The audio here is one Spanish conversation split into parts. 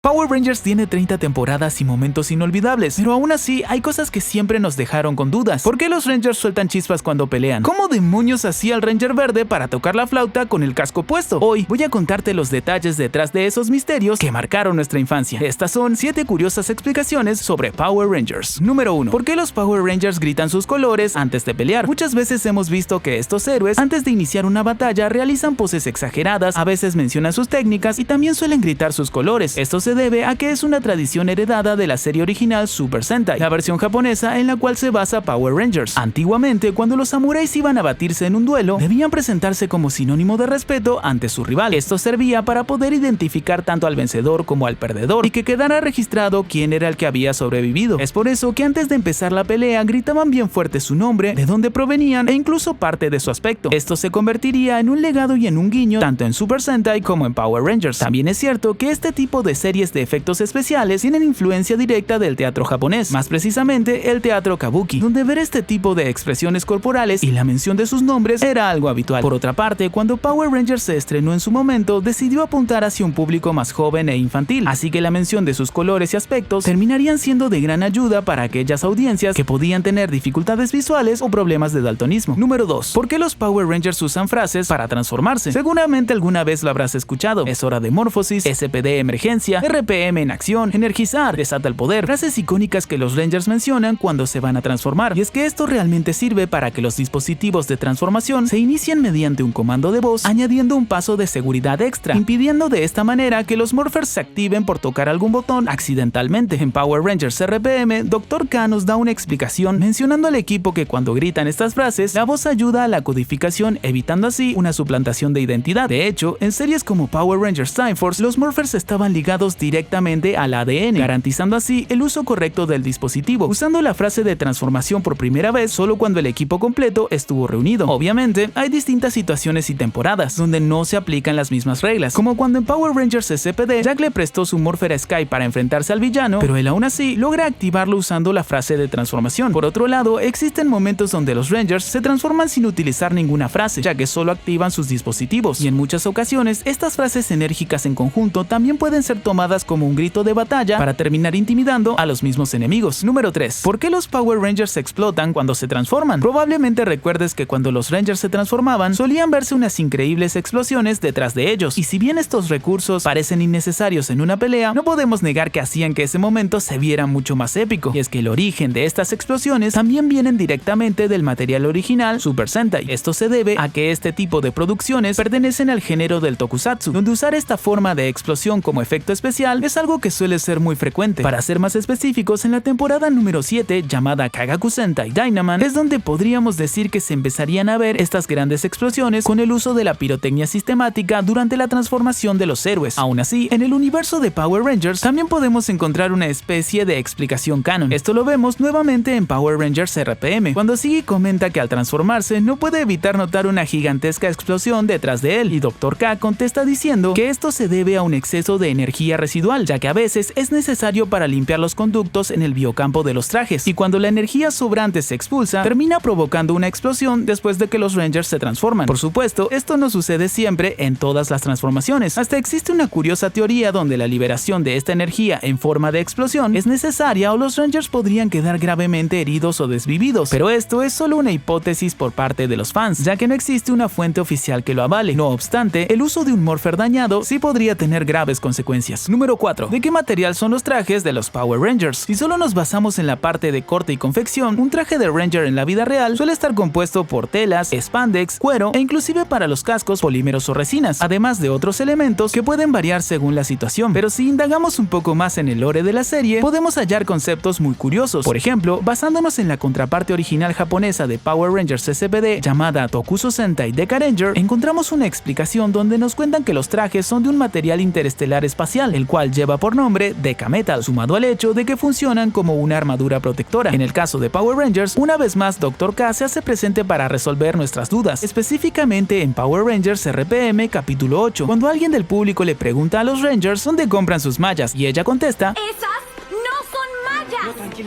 Power Rangers tiene 30 temporadas y momentos inolvidables, pero aún así hay cosas que siempre nos dejaron con dudas. ¿Por qué los Rangers sueltan chispas cuando pelean? ¿Cómo demonios hacía el Ranger verde para tocar la flauta con el casco puesto? Hoy voy a contarte los detalles detrás de esos misterios que marcaron nuestra infancia. Estas son 7 curiosas explicaciones sobre Power Rangers. Número 1. ¿Por qué los Power Rangers gritan sus colores antes de pelear? Muchas veces hemos visto que estos héroes, antes de iniciar una batalla, realizan poses exageradas, a veces mencionan sus técnicas y también suelen gritar sus colores. Esto se debe a que es una tradición heredada de la serie original Super Sentai, la versión japonesa en la cual se basa Power Rangers. Antiguamente, cuando los samuráis iban a batirse en un duelo, debían presentarse como sinónimo de respeto ante su rival. Esto servía para poder identificar tanto al vencedor como al perdedor y que quedara registrado quién era el que había sobrevivido. Es por eso que antes de empezar la pelea gritaban bien fuerte su nombre, de dónde provenían e incluso parte de su aspecto. Esto se convertiría en un legado y en un guiño tanto en Super Sentai como en Power Rangers. También es cierto que este tipo de series de efectos especiales tienen influencia directa del teatro japonés, más precisamente el teatro kabuki, donde ver este tipo de expresiones corporales y la mención de sus nombres era algo habitual. Por otra parte, cuando Power Rangers se estrenó en su momento, decidió apuntar hacia un público más joven e infantil, así que la mención de sus colores y aspectos terminarían siendo de gran ayuda para aquellas audiencias que podían tener dificultades visuales o problemas de daltonismo. Número 2. ¿Por qué los Power Rangers usan frases para transformarse? Seguramente alguna vez lo habrás escuchado. Es hora de morfosis, SPD emergencia, RPM en acción, energizar, desata el poder, frases icónicas que los Rangers mencionan cuando se van a transformar. Y es que esto realmente sirve para que los dispositivos de transformación se inicien mediante un comando de voz, añadiendo un paso de seguridad extra, impidiendo de esta manera que los morphers se activen por tocar algún botón accidentalmente. En Power Rangers RPM, Dr. K nos da una explicación mencionando al equipo que cuando gritan estas frases, la voz ayuda a la codificación, evitando así una suplantación de identidad. De hecho, en series como Power Rangers Time Force, los morphers estaban ligados directamente al ADN, garantizando así el uso correcto del dispositivo, usando la frase de transformación por primera vez solo cuando el equipo completo estuvo reunido. Obviamente, hay distintas situaciones y temporadas donde no se aplican las mismas reglas, como cuando en Power Rangers SPD, Jack le prestó su morpher a Sky para enfrentarse al villano, pero él aún así logra activarlo usando la frase de transformación. Por otro lado, existen momentos donde los Rangers se transforman sin utilizar ninguna frase, ya que solo activan sus dispositivos, y en muchas ocasiones estas frases enérgicas en conjunto también pueden ser tomadas como un grito de batalla para terminar intimidando a los mismos enemigos. Número 3. ¿Por qué los Power Rangers explotan cuando se transforman? Probablemente recuerdes que cuando los Rangers se transformaban solían verse unas increíbles explosiones detrás de ellos, y si bien estos recursos parecen innecesarios en una pelea, no podemos negar que hacían que ese momento se viera mucho más épico. Y es que el origen de estas explosiones también vienen directamente del material original Super Sentai. Esto se debe a que este tipo de producciones pertenecen al género del tokusatsu, donde usar esta forma de explosión como efecto especial es algo que suele ser muy frecuente. Para ser más específicos, en la temporada número 7, llamada Kagaku Sentai Dynaman, es donde podríamos decir que se empezarían a ver estas grandes explosiones con el uso de la pirotecnia sistemática durante la transformación de los héroes. Aún así, en el universo de Power Rangers también podemos encontrar una especie de explicación canon. Esto lo vemos nuevamente en Power Rangers RPM, cuando Ziggy comenta que al transformarse no puede evitar notar una gigantesca explosión detrás de él, y Dr. K contesta diciendo que esto se debe a un exceso de energía residual, ya que a veces es necesario para limpiar los conductos en el biocampo de los trajes, y cuando la energía sobrante se expulsa, termina provocando una explosión después de que los Rangers se transforman. Por supuesto, esto no sucede siempre en todas las transformaciones. Hasta existe una curiosa teoría donde la liberación de esta energía en forma de explosión es necesaria o los Rangers podrían quedar gravemente heridos o desvividos, pero esto es solo una hipótesis por parte de los fans, ya que no existe una fuente oficial que lo avale. No obstante, el uso de un morpher dañado sí podría tener graves consecuencias. Número 4. ¿De qué material son los trajes de los Power Rangers? Si solo nos basamos en la parte de corte y confección, un traje de Ranger en la vida real suele estar compuesto por telas, spandex, cuero e inclusive para los cascos polímeros o resinas, además de otros elementos que pueden variar según la situación. Pero si indagamos un poco más en el lore de la serie, podemos hallar conceptos muy curiosos. Por ejemplo, basándonos en la contraparte original japonesa de Power Rangers SPD llamada Tokuso Sentai Deka Ranger, encontramos una explicación donde nos cuentan que los trajes son de un material interestelar espacial, el cual lleva por nombre Deka Metal, sumado al hecho de que funcionan como una armadura protectora. En el caso de Power Rangers, una vez más Dr. K se hace presente para resolver nuestras dudas, específicamente en Power Rangers RPM capítulo 8, cuando alguien del público le pregunta a los Rangers dónde compran sus mallas, y ella contesta: ¡Esas no son mallas!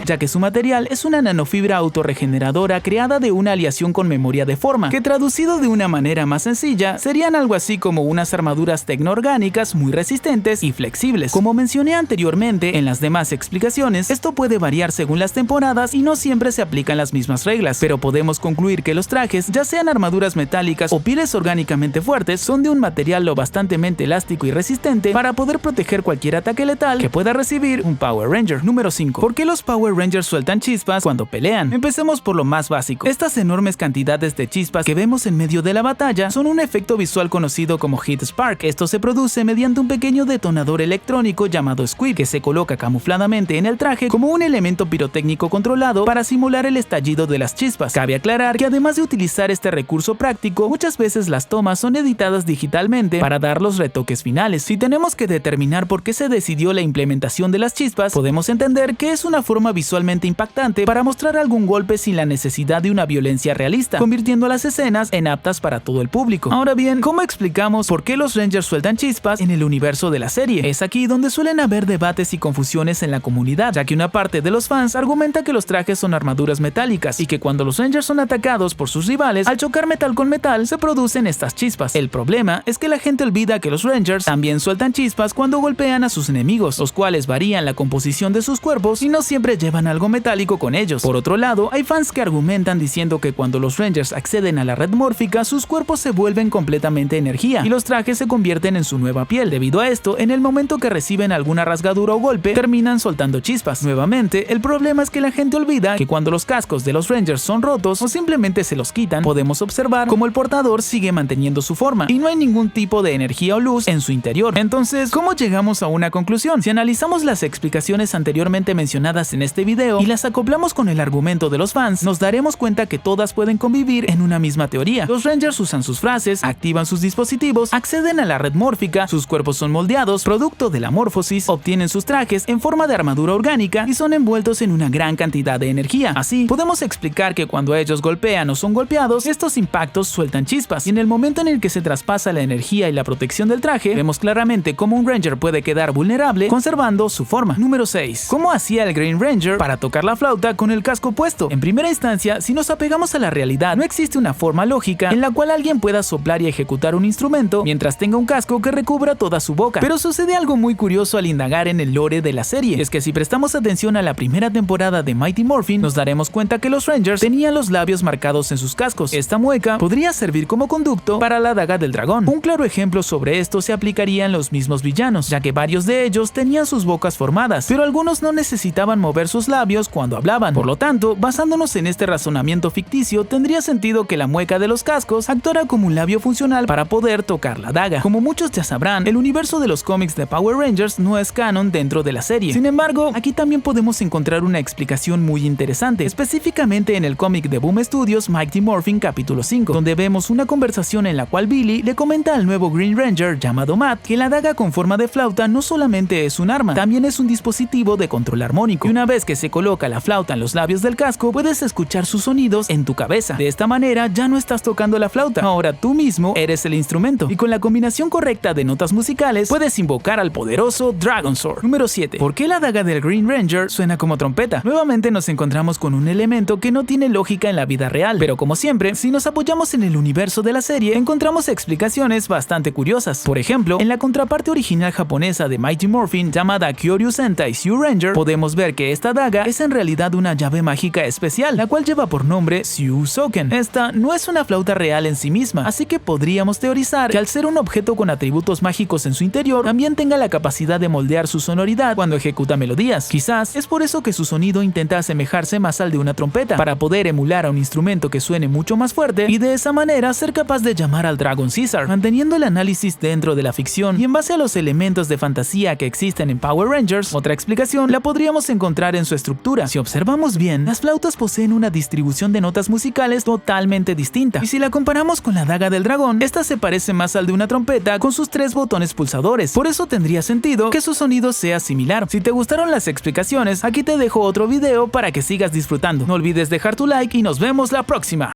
ya que su material es una nanofibra autorregeneradora creada de una aleación con memoria de forma, que traducido de una manera más sencilla, serían algo así como unas armaduras tecnoorgánicas muy resistentes y flexibles. Como mencioné anteriormente en las demás explicaciones, esto puede variar según las temporadas y no siempre se aplican las mismas reglas, pero podemos concluir que los trajes, ya sean armaduras metálicas o pieles orgánicamente fuertes, son de un material lo bastante elástico y resistente para poder proteger cualquier ataque letal que pueda recibir un Power Ranger. Número 5. ¿Por qué los Power Rangers sueltan chispas cuando pelean? Empecemos por lo más básico. Estas enormes cantidades de chispas que vemos en medio de la batalla son un efecto visual conocido como Heat Spark. Esto se produce mediante un pequeño detonador electrónico llamado Squib, que se coloca camufladamente en el traje como un elemento pirotécnico controlado para simular el estallido de las chispas. Cabe aclarar que además de utilizar este recurso práctico, muchas veces las tomas son editadas digitalmente para dar los retoques finales. Si tenemos que determinar por qué se decidió la implementación de las chispas, podemos entender que es una forma visualmente impactante para mostrar algún golpe sin la necesidad de una violencia realista, convirtiendo las escenas en aptas para todo el público. Ahora bien, ¿cómo explicamos por qué los Rangers sueltan chispas en el universo de la serie? Es aquí donde suelen haber debates y confusiones en la comunidad, ya que una parte de los fans argumenta que los trajes son armaduras metálicas y que cuando los Rangers son atacados por sus rivales, al chocar metal con metal se producen estas chispas. El problema es que la gente olvida que los Rangers también sueltan chispas cuando golpean a sus enemigos, los cuales varían la composición de sus cuerpos y no siempre llevan algo metálico con ellos. Por otro lado, hay fans que argumentan diciendo que cuando los Rangers acceden a la red mórfica, sus cuerpos se vuelven completamente energía y los trajes se convierten en su nueva piel. Debido a esto, en el momento que reciben alguna rasgadura o golpe, terminan soltando chispas. Nuevamente, el problema es que la gente olvida que cuando los cascos de los Rangers son rotos o simplemente se los quitan, podemos observar cómo el portador sigue manteniendo su forma y no hay ningún tipo de energía o luz en su interior. Entonces, ¿cómo llegamos a una conclusión? Si analizamos las explicaciones anteriormente mencionadas en este video y las acoplamos con el argumento de los fans, nos daremos cuenta que todas pueden convivir en una misma teoría. Los Rangers usan sus frases, activan sus dispositivos, acceden a la red mórfica, sus cuerpos son moldeados, producto de la morfosis, obtienen sus trajes en forma de armadura orgánica y son envueltos en una gran cantidad de energía. Así, podemos explicar que cuando ellos golpean o son golpeados, estos impactos sueltan chispas, y en el momento en el que se traspasa la energía y la protección del traje, vemos claramente cómo un Ranger puede quedar vulnerable conservando su forma. Número 6. ¿Cómo hacía el Green Ranger para tocar la flauta con el casco puesto? En primera instancia, si nos apegamos a la realidad, no existe una forma lógica en la cual alguien pueda soplar y ejecutar un instrumento mientras tenga un casco que recubra toda su boca. Pero sucede algo muy curioso al indagar en el lore de la serie. Es que si prestamos atención a la primera temporada de Mighty Morphin, nos daremos cuenta que los Rangers tenían los labios marcados en sus cascos. Esta mueca podría servir como conducto para la daga del dragón. Un claro ejemplo sobre esto se aplicaría en los mismos villanos, ya que varios de ellos tenían sus bocas formadas, pero algunos no necesitaban mover sus labios cuando hablaban. Por lo tanto, basándonos en este razonamiento ficticio, tendría sentido que la mueca de los cascos actuara como un labio funcional para poder tocar la daga. Como muchos ya sabrán, el universo de los cómics de Power Rangers no es canon dentro de la serie. Sin embargo, aquí también podemos encontrar una explicación muy interesante, específicamente en el cómic de Boom Studios Mighty Morphin capítulo 5, donde vemos una conversación en la cual Billy le comenta al nuevo Green Ranger llamado Matt que la daga con forma de flauta no solamente es un arma, también es un dispositivo de control armónico, y una vez que se coloca la flauta en los labios del casco, puedes escuchar sus sonidos en tu cabeza. De esta manera ya no estás tocando la flauta, ahora tú mismo eres el instrumento, y con la combinación correcta de notas musicales puedes invocar al poderoso Dragon Sword. Número 7. ¿Por qué la daga del Green Ranger suena como trompeta? Nuevamente nos encontramos con un elemento que no tiene lógica en la vida real, pero como siempre, si nos apoyamos en el universo de la serie, encontramos explicaciones bastante curiosas. Por ejemplo, en la contraparte original japonesa de Mighty Morphin llamada Kyoryu Sentai Syu Ranger, podemos ver que esta daga es en realidad una llave mágica especial, la cual lleva por nombre Syu Soken. Esta no es una flauta real en sí misma, así que podríamos teorizar que al ser un objeto con atributos mágicos en su interior, también tenga la capacidad de moldear su sonoridad cuando ejecuta melodías. Quizás es por eso que su sonido intenta asemejarse más al de una trompeta, para poder emular a un instrumento que suene mucho más fuerte y de esa manera ser capaz de llamar al Dragon Caesar. Manteniendo el análisis dentro de la ficción y en base a los elementos de fantasía que existen en Power Rangers, otra explicación la podríamos encontrar en su estructura. Si observamos bien, las flautas poseen una distribución de notas musicales totalmente distinta, y si la comparamos con la daga del dragón, esta se parece más al de una trompeta con sus 3 botones pulsadores. Por eso tendría sentido que su sonido sea similar. Si te gustaron las explicaciones, aquí te dejo otro video para que sigas disfrutando. No olvides dejar tu like y nos vemos la próxima.